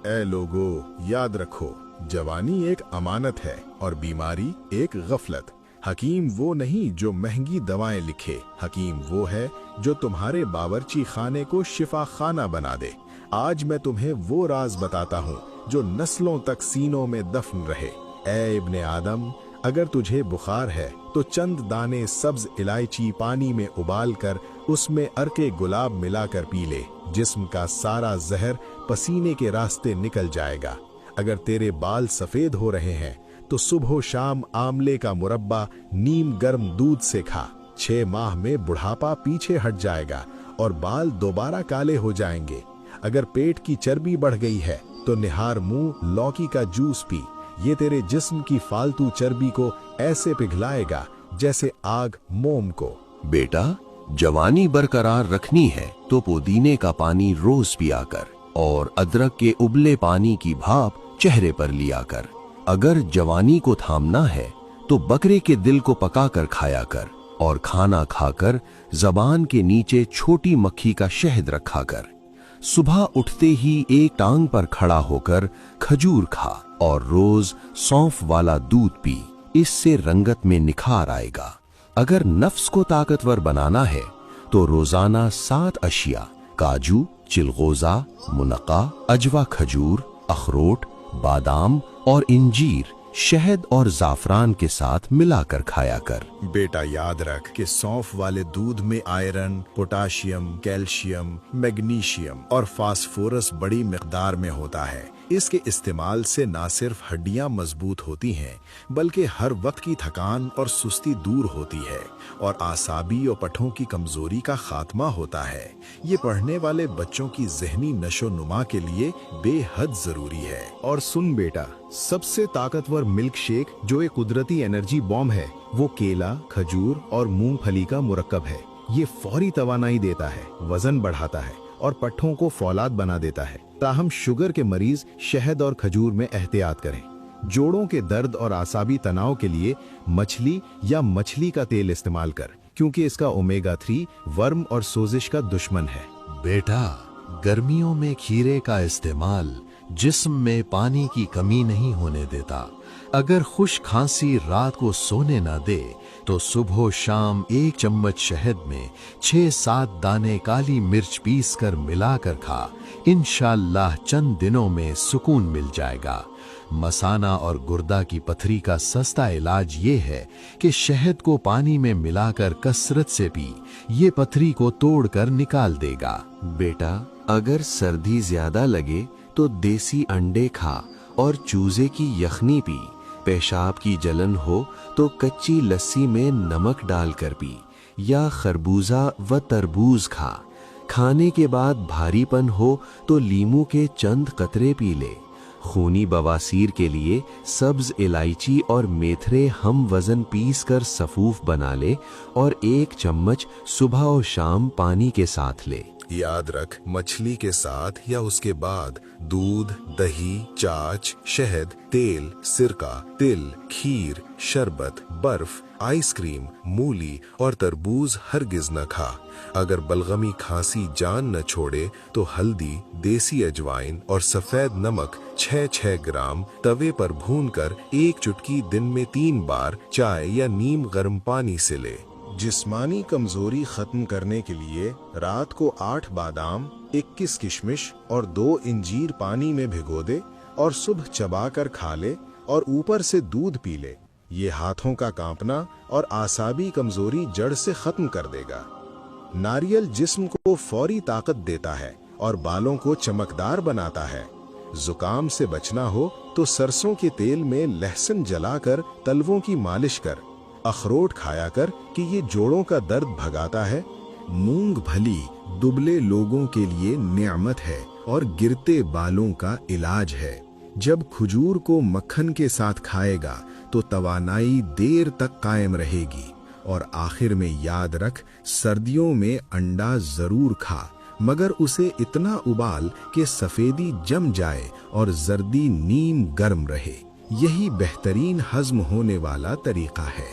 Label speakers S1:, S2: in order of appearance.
S1: ए लोगो, याद रखो, जवानी एक अमानत है और बीमारी एक गफलत। हकीम वो नहीं जो महंगी दवाएं लिखे, हकीम वो है जो तुम्हारे बावर्ची खाने को शिफा खाना बना दे। आज मैं तुम्हें वो राज बताता हूँ जो नस्लों तक सीनों में दफन रहे। ए इब्ने आदम, अगर तुझे बुखार है तो चंद दाने सब्ज इलायची पानी में उबाल कर उसमें अर्के गुलाब मिलाकर पी ले। जिस्म का सारा जहर पसीने के रास्ते निकल जाएगा। अगर तेरे बाल सफेद हो रहे हैं तो सुबह शाम आमले का मुरब्बा नीम गर्म दूध से खा। 6 माह में बुढ़ापा पीछे हट जाएगा और बाल दोबारा काले हो जाएंगे। अगर पेट की चर्बी बढ़ गई है तो निहार मुंह लौकी का जूस पी। ये तेरे जिस्म की फालतू चर्बी को ऐसे पिघलाएगा जैसे आग मोम को।
S2: बेटा, जवानी बरकरार रखनी है तो पुदीने का पानी रोज पिया कर और अदरक के उबले पानी की भाप चेहरे पर लिया कर। अगर जवानी को थामना है तो बकरे के दिल को पकाकर खाया कर और खाना खाकर जबान के नीचे छोटी मक्खी का शहद रखा कर। सुबह उठते ही एक टांग पर खड़ा होकर खजूर खा और रोज सौंफ वाला दूध पी। इससे रंगत में निखार आएगा। अगर नफ्स को ताकतवर बनाना है तो रोजाना 7 अशिया काजू, चिलगोजा, मुनक्का, अजवा, खजूर, अखरोट, बादाम और इंजीर शहद और जाफरान के साथ मिलाकर खाया कर।
S1: बेटा याद रख कि सौंफ वाले दूध में आयरन, पोटाशियम, कैल्शियम, मैग्नीशियम और फास्फोरस बड़ी मिकदार में होता है। इसके इस्तेमाल से ना सिर्फ हड्डियां मजबूत होती हैं बल्कि हर वक्त की थकान और सुस्ती दूर होती है और आसाबी और पठों की कमजोरी का खात्मा होता है। ये पढ़ने वाले बच्चों की ज़हनी नशो-नुमा के लिए बेहद जरूरी है।
S3: और सुन बेटा, सबसे ताकतवर मिल्क शेक जो एक कुदरती एनर्जी बॉम्ब है वो केला, खजूर और मूंगफली का मुरक्कब है। ये फौरी तवानाई देता है, वजन बढ़ाता है और पट्ठों को फौलाद बना देता है। ताहम शुगर के मरीज शहद और खजूर में एहतियात करें। जोड़ों के दर्द और आसाबी तनाव के लिए मछली या मछली का तेल इस्तेमाल कर, क्योंकि इसका ओमेगा 3 वर्म और सोजिश का दुश्मन है।
S2: बेटा, गर्मियों में खीरे का इस्तेमाल जिस्म में पानी की कमी नहीं होने देता। अगर खुश खांसी रात को सोने न दे तो सुबह शाम 1 चम्मच शहद में 6-7 दाने काली मिर्च पीस कर मिलाकर खा। इंशाअल्लाह चंद दिनों में सुकून मिल जाएगा। मसाना और गुर्दा की पथरी का सस्ता इलाज ये है कि शहद को पानी में मिलाकर कसरत से पी। ये पथरी को तोड़कर निकाल देगा।
S4: बेटा, अगर सर्दी ज्यादा लगे तो देसी अंडे खा और चूजे की यखनी पी। पेशाब की जलन हो तो कच्ची लस्सी में नमक डालकर पी या खरबूजा व तरबूज खा। खाने के बाद भारीपन हो तो लीमू के चंद कतरे पी ले। खूनी बवासीर के लिए सब्ज इलायची और मेथरे हम वजन पीस कर सफूफ बना ले और 1 चम्मच सुबह और शाम पानी के साथ ले।
S1: याद रख, मछली के साथ या उसके बाद दूध, दही, चाच, शहद, तेल, सिरका, तिल, खीर, शरबत, बर्फ, आइसक्रीम, मूली और तरबूज हरगिज न खा। अगर बलगमी खांसी जान न छोड़े तो हल्दी, देसी अजवाइन और सफेद नमक 6-6 ग्राम तवे पर भूनकर 1 चुटकी दिन में 3 बार चाय या नीम गर्म पानी से ले। जिस्मानी कमजोरी खत्म करने के लिए रात को 8 बादाम, 21 किशमिश और 2 इंजीर पानी में भिगो दे और सुबह चबाकर खा ले और ऊपर से दूध पी ले। ये हाथों का कांपना और आसाबी कमजोरी जड़ से खत्म कर देगा। नारियल जिस्म को फौरी ताकत देता है और बालों को चमकदार बनाता है। जुकाम से बचना हो तो सरसों के तेल में लहसुन जलाकर तलवों की मालिश कर। अखरोट खाया कर कि ये जोड़ों का दर्द भगाता है। मूंगफली दुबले लोगों के लिए नियामत है और गिरते बालों का इलाज है। जब खजूर को मक्खन के साथ खाएगा तो तवानाई देर तक कायम रहेगी। और आखिर में याद रख, सर्दियों में अंडा जरूर खा, मगर उसे इतना उबाल कि सफेदी जम जाए और जर्दी नीम गर्म रहे। यही बेहतरीन हजम होने वाला तरीका है।